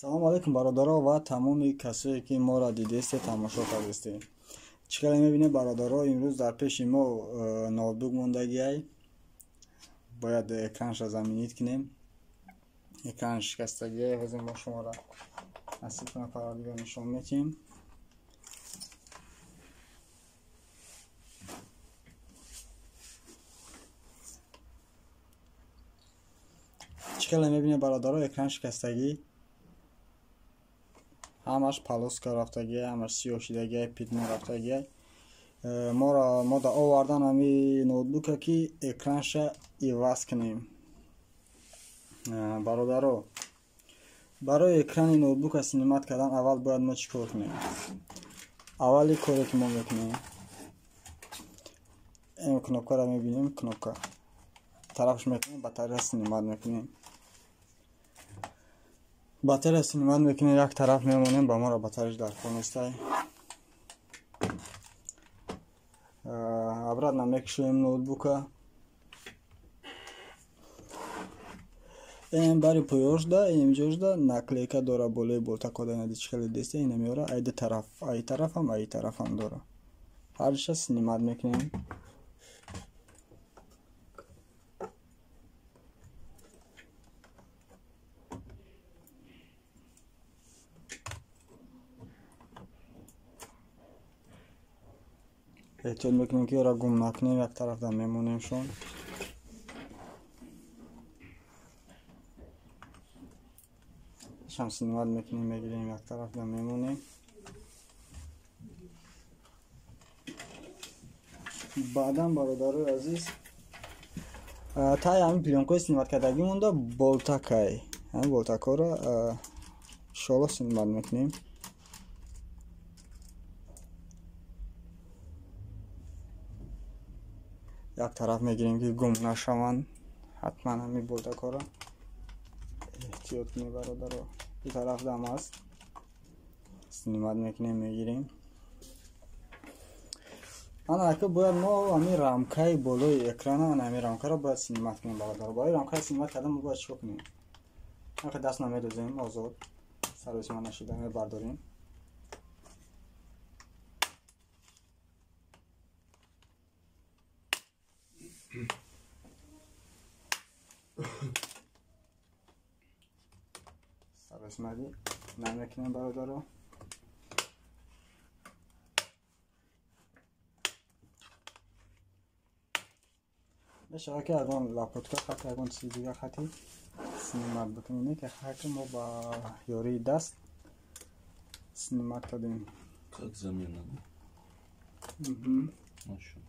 салом алайкум бародаро ва тамоми касое ки моро дидесте тамошо кардестед. чӣ кара мебинед бародаро, имрӯз дар пеши мо ноутбук мондагиай. Бояд экранша заминид кунем. Экран шикастагиай. ҳозир мо шуморо насиб кунад парвардигор нишон метиҳем. чӣ кара мебинед бародаро, экран шикастагӣ ҳамаш полоска рафтагиай, ҳамаш сиёҳ шидагиай, питмо рафтагиай. мо да овардан ҳами ноутбука ки экранша иваз кунем. Бародаро, барои экрани ноутбука синимат кардан аввал бояд мо чӣ кор кунем? Аввали коре ки мо мекунем, ин кнопкаро мебинем, кнопка тарафш мекунем, батарея синимат мекунем. Батарея синимат мекунем, як тараф мемонем, ба моро батареяш дар кор нестай. Обратно мекушоем ноутбука. Ин бари поёшда, инҷошда наклейка дора болои болтакода надичкали десте ина меора айди тараф, ай тарафам, ай тарафам дора. Ҳарша синимат мекунем. احتیاط میکنیم که را گم نکنیم، یک طرف در میمونیم شون. شمس نماد میکنیم، میگیریم یک طرف در میمونیم. بعدا برادرای عزیز تای همین پلیونکوی سینمات کردگی مونده بولتاکای. همین بولتاکا را شالا سینمات میکنیم. یک طرف میگیریم که گم نشوند. حتما همین بولتاکا را احتیاط کنیم برادرها. این طرف دم است، سینمات میکنیم، میگیریم. آن اگه باید ما همین رامکای بالای اکران همین رامکا را باید سینمات کنیم برادرها. برای رامکای سینمات کردن ما باید چیکار کنیم؟ اگه دست نمیدوزیم آزاد سرویس ما نشده میبرداریم. سرویس مدی نمیکنیم برادرها. بشه که اگه لاپتوپ خطی اگه چیزی دیگه خطی سینمات بکنیم که خطی ما با یاری دست سینمات کردیم. Как замена? Очень.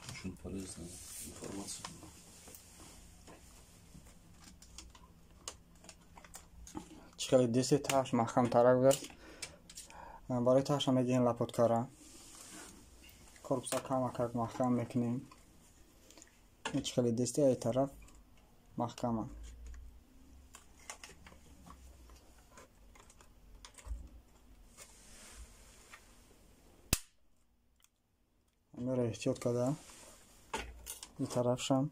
Очень полезная информация. چیکار دستی تاش محکم ترک برد. برای تاش هم میگیم لاپتوپ را корпуса кама как محکم میکنیم. چیکار دستی ای طرف محکمه. میره احتیاط کرده. این طرفشم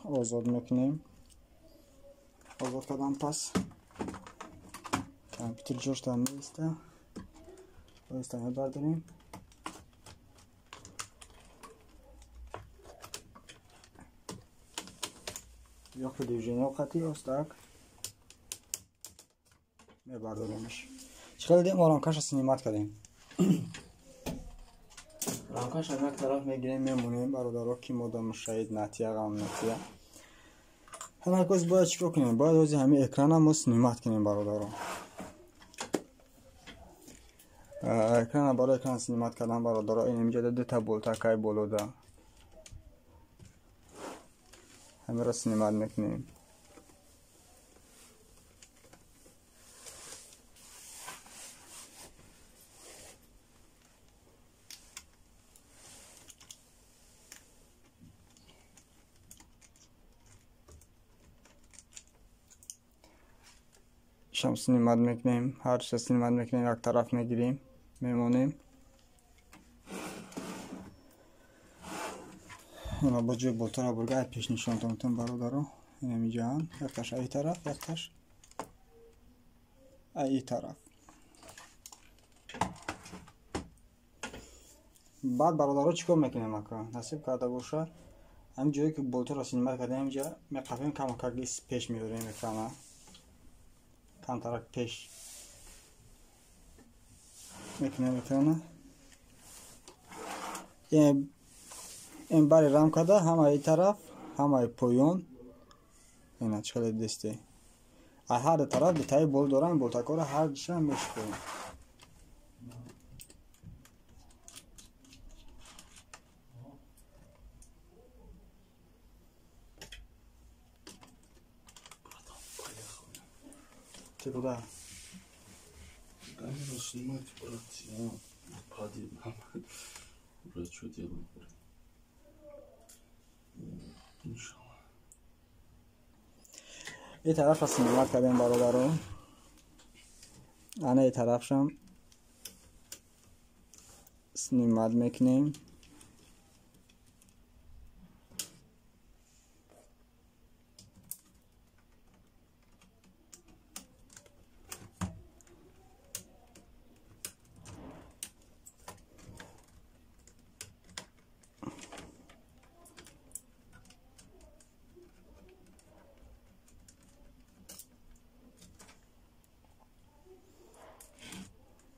آزاد میکنیم. آزاد کردم پس کامپیوتر جوش در میسته. بایسته میبرداریم. یا که دیوژنی وقتی استاک میبرداریمش. چقدر دیم رامکاش سینمات کردیم. رامکاش هم یک طرف میگیریم میمونیم برادرها که ما دارم شاید نتیه غم نتیه. همه کس باید چیکار کنیم؟ باید روزی همین اکران هم سینمات کنیم برادرها. اکران برای اکران سینمات کردن برادرها این اینجا دو تا بولتاکای بولوده. همه را سینمات میکنیم. شام سینمات میکنیم. هر چه سینمات میکنیم یک طرف میگیریم میمونیم. اینا با جای بولتر برگرد پیش نشان دادم برادرو. اینا میجان یکتاش ای طرف یکتاش ای طرف. بعد برادرها چیکار میکنیم اکا نصیب کرده باشه همین جایی که بولتر را سینمر کرده اینجا میقفیم کم کردی پیش میبریم اکرانه کم طرف پیش میکنیم اکرانه این باری رام کرده همه ای طرف همه ای پویون اینا چکل دسته هر طرف دیتای بول دارن بولتاکار هر دیشه هم میشکنیم چه کده؟ Камера снимать, брат, я пади, брат, что делать, брат? Иншаллах. این طرف را سینمات کردیم برادرو انا این طرف شم سینمات میکنیم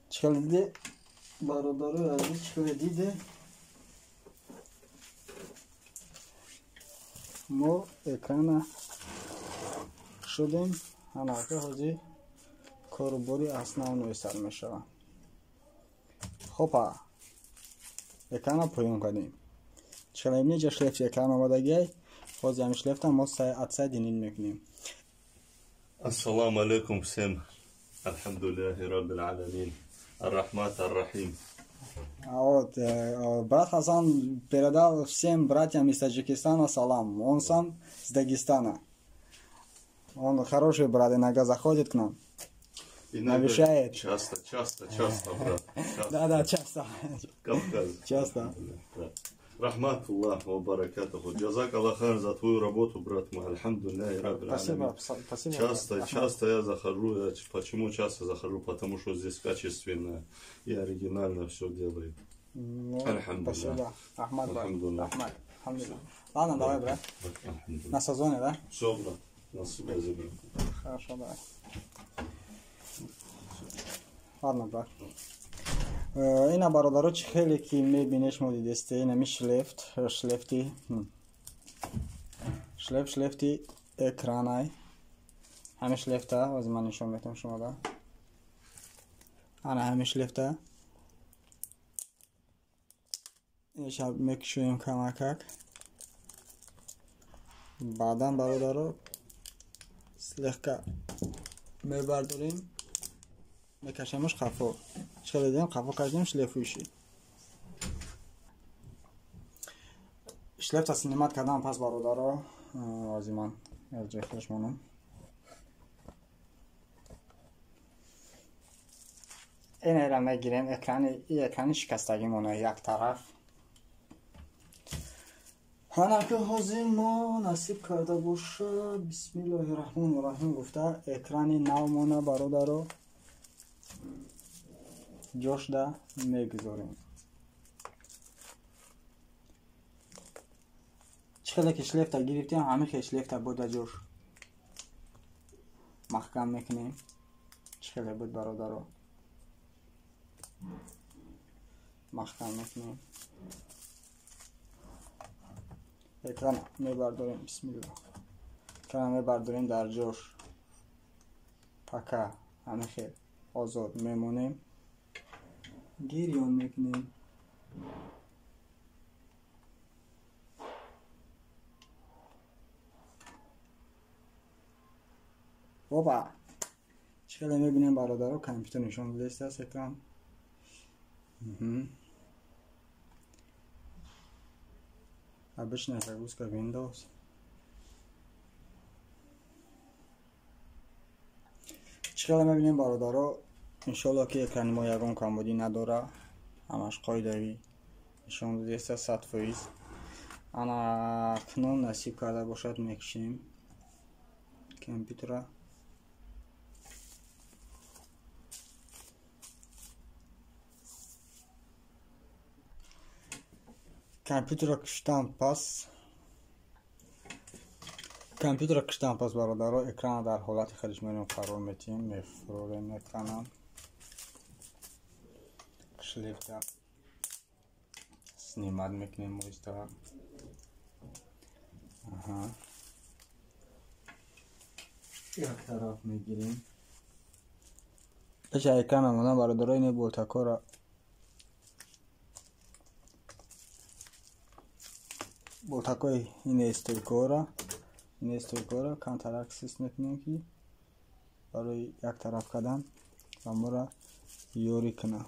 چکل دیده برادرو عزیز چکل دیده ما اکرانه شدیم هنگاه حاجی کارباری اصلا نوی سر میشه خوبه اکرانه پویون کنیم چکل ایمنی جا شلفت اکران آمدگی حاجی همی شلفت هم ما اتسای دینین میکنیم السلام عليكم всем. الحمد لله رب العالمين. الرحمن الرحيم. Вот, брат Хасан передал всем братьям из Таджикистана салам. Он сам с Дагестана. Он хороший брат, иногда заходит к нам. Навещает. Часто, брат. Да, часто. Кавказ. Часто. Рахматуллах ва баракатуху. Джазак Аллах хайр за твою работу, брат мой. Альхамдулиллахи раббил алямин. Спасибо. Часто я захожу. Почему часто захожу? Потому что здесь качественно и оригинально все делают. Спасибо. Ахмад, брат. Альхамдулиллах. Алхамдулиллах. Ладно, давай, брат. На сезоне, да? Все, брат. На связи, брат. Хорошо, давай. Ладно, брат. اینا برادرها چه خیلی که میبینیش مودی دسته این همی شلفتی اکرانای همه شلفته از من نشون میتونم شما دا انا همه شلفته اینش میکشویم کمکک بعدا برادرها سلخکه میبرداریم میکشمش خفا چکل دیدیم خفا کردیم شلفویشی شلف تا سینمات کردم پس برادرها از من از جای خوش مانم این را میگیریم اکران شکستگی مونه یک طرف هنر که حاضر ما نصیب کرده باشه بسم الله الرحمن الرحیم گفته اکران نو مونه برادرها جوش ده میگذاریم چخیلی که شلفت گرفتیم همه که شلفت بود جوش محکم میکنیم چخیلی بود برادرها محکم میکنیم اکران میبرداریم بسم الله اکران میبرداریم در جوش پکه همه خیل آزاد میمونیم گیریون میکنیم بابا چکلی میبینیم برادرها کامپیوتر نشان لیست هست اکران обычная загрузка Windows چکلی میبینیم برادرها انشالله که اکران ما یکم کمبودی نداره همش قایدوی نشان لیست 100%. ана акнун насиб карда бошад мекушем компютера. Компютера куштан пас бародаро экрана дар ҳолати хадишмариён қарор метиҳем, мефурорем экрана. Шлифта снимат мекунем моиста. як тараф мегирем. эша экрана мона бародаро ин болтакора болтакои ин стойкора контраксис мекунем ки барои як тараф кардан ва моро ёрӣ кунад.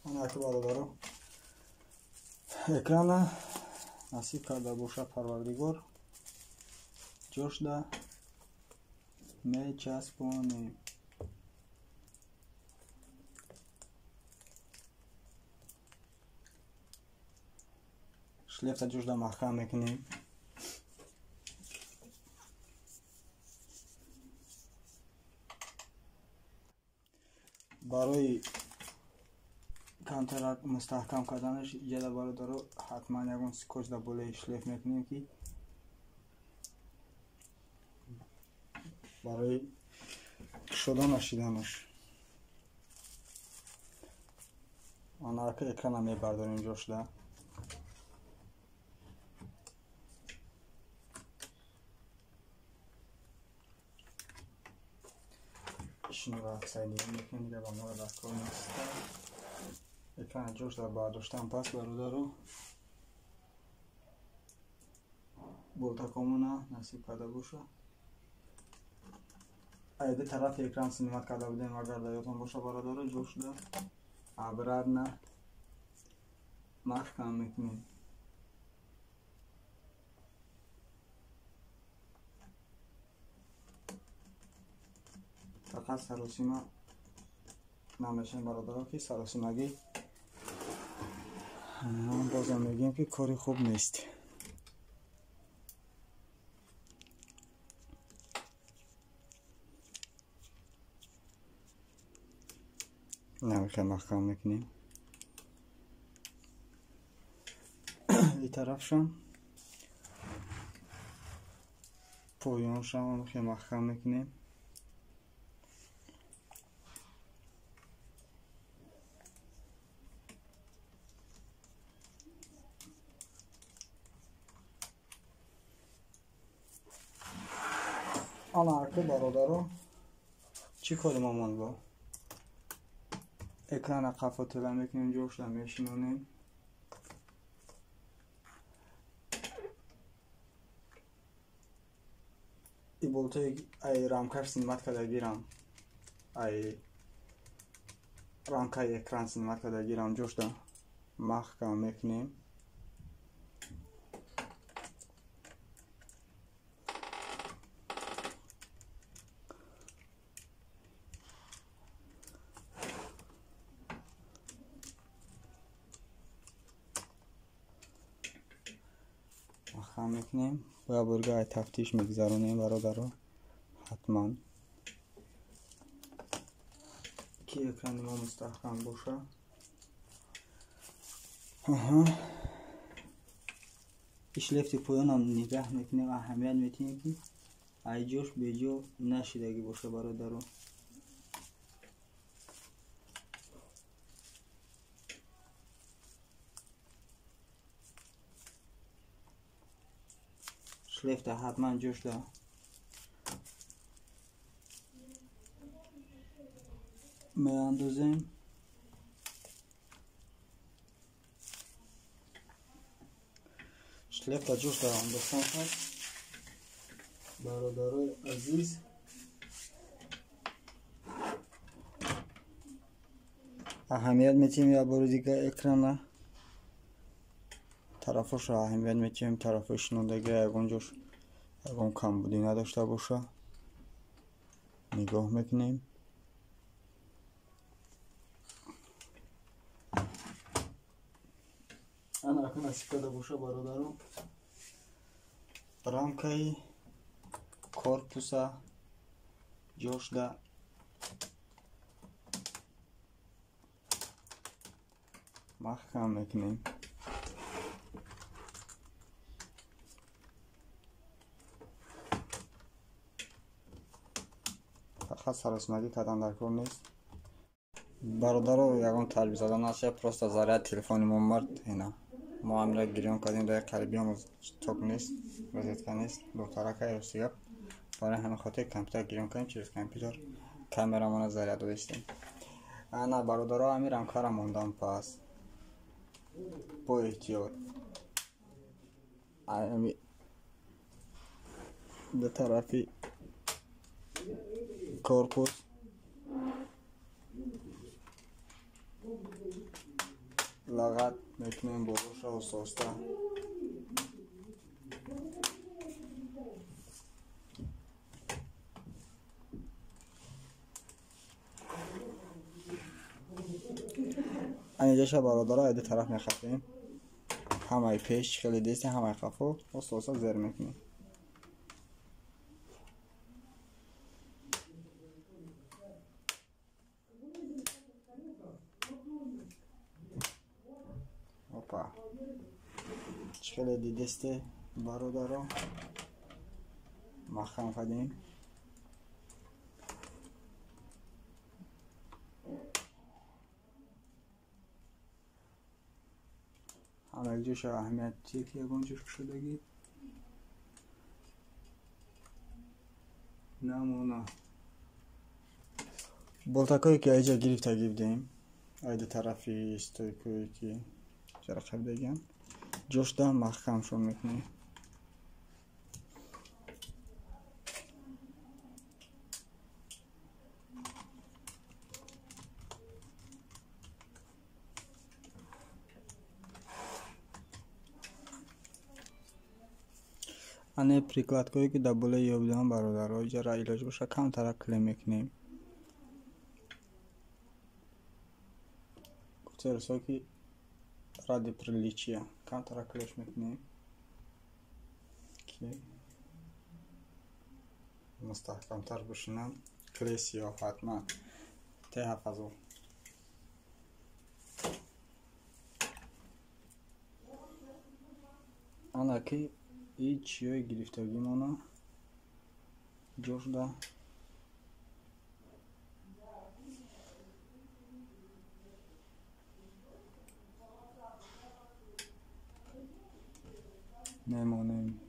анаки бародаро экрана насиб карда бошад парвардигор ҷошда мечаспонем. шлифта ҷошда маҳкам мекунем. барои контракт мустаҳкам карданаш иҷада бародаро ҳатман ягон скотч дар болаи шлиф мекунем ки барои кушода нашиданаш. анака экрана мебардорем ҷошда. шунро аксайдиҳӣ мекунем дига ба моро дар кор неста. экрана ҷошда бардоштан пас бародаро болтакомона насиб карда боша. айда тарафи экран снимат карда будем, агар дар ёдтон боша бародаро ҷошда обратно маҳкам мекунем. фақат саросима намешем бародаро ки саросимагӣ бозам мегӯем ки кори хуб нест. намеха маҳкам мекунем. ин тарафшам поёншам намеха маҳкам мекунем. анаки бародаро чӣ кори мо монд? Бо экрана қафотила мекунем, ҷошда мешинонем. и болтои ай рамкаш снимат карда гирам, ай рамкаи экран снимат карда гирам, ҷошда маҳкам мекунем. маҳкам мекунем ва бургаи тафтиш мегзаронем бародаро ҳатман ки экрани мо мустаҳкам боша. шлифти поёнам нигаҳ мекунем, аҳамият метиҳем ки ай ҷош беҷо нашидагӣ боша бародаро. шлифта ҳатман ҷошда меандозем. шлифта ҷошда андохтан аст. бародарои азиз, аҳамият метиҳем як бори дига экрана тарафоша аҳамият метиҳем, тарафои шинондагӣ ягон ҷош اون کمبودی نداشته باشه نگاه میکنیم. انا اکنون استفاده باشه برادرم رامکای کورپوسا جوش ده محکم میکنیم. فقط سراسمگی کردن در کار نیست برادرو. یکان تلویزیون زدن نشه پروست زاریت تلفنمون مرد. اینا ما هم را گریان کردیم در قلبی هم توک نیست وزیدکا نیست دختره که ایرسیاب برای همه خاطر کمپیوتر گریان کردیم. چیز کمپیوتر کامرامون زاریت داشتیم. انا برادرها امیرم کارم موندم پس با احتیاط به طرفی کورپوس لغت میکنیم بروش و سوسته. اینجا شب برادرها ایده طرف میخفیم همه پیش خیلی دیستی همه خفو و سوسته زر میکنیم. اوپا خیلی دیستی برادرها مخم کردیم. همه جوش اهمیتی که یکون جوش شدگی نمونه بولتاکایی که اینجا گرفته گیردیم ایده طرفی استویکوی که جرقب دیگن جوش ده محکم شون میکنیم. انه پریکلات کوی که دبوله یا بودن برادرها جرا ایلاج باشه کم طرف کلیم میکنیم. کترسا که رادی پرلیچیه کم طرف کلش میکنیم که مستحکم تر بشنم کلیسی ها حتما ته حفظو. انا که این چیه گرفتگی مانا جوش ده میمونیم.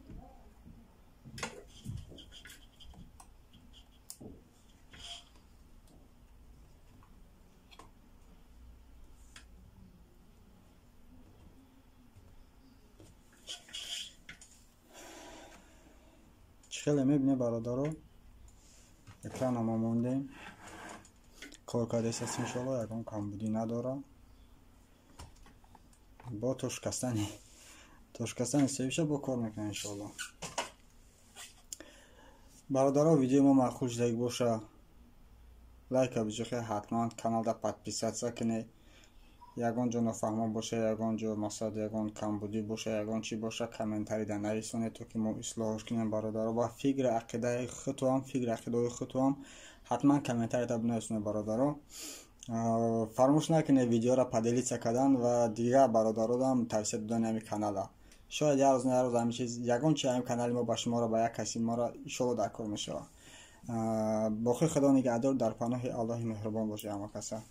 خیلی میبینه برادرها اکران ما موندیم کار کرده است انشالله یکم کمبودی نداره با توشکستن سیوشه با کار میکنه انشالله. برادرها ویدیو ما معقول شده باشه لایک بجخه حتما کانال دا подписаться کنه. یگان جا نفهمان باشه یگان جا مقصد یگان کمبودی باشه یگان چی باشه کامنتاری در نویسونه تو که ما اصلاحش کنیم برادرها. با فکر عقیده خودم حتما کامنتاری تا بنویسونه برادرها. فراموش نکنه ویدیو را پدلیت کردن و دیگه برادرها هم توصیه دادن همین کانال. شاید یه روز همین چیز یگان چی همین کانال ما با شما را با یک کسی ما را ان شاء الله در کار میشه. با خدا نگهدار در پناه الله مهربان باشه همه کسا.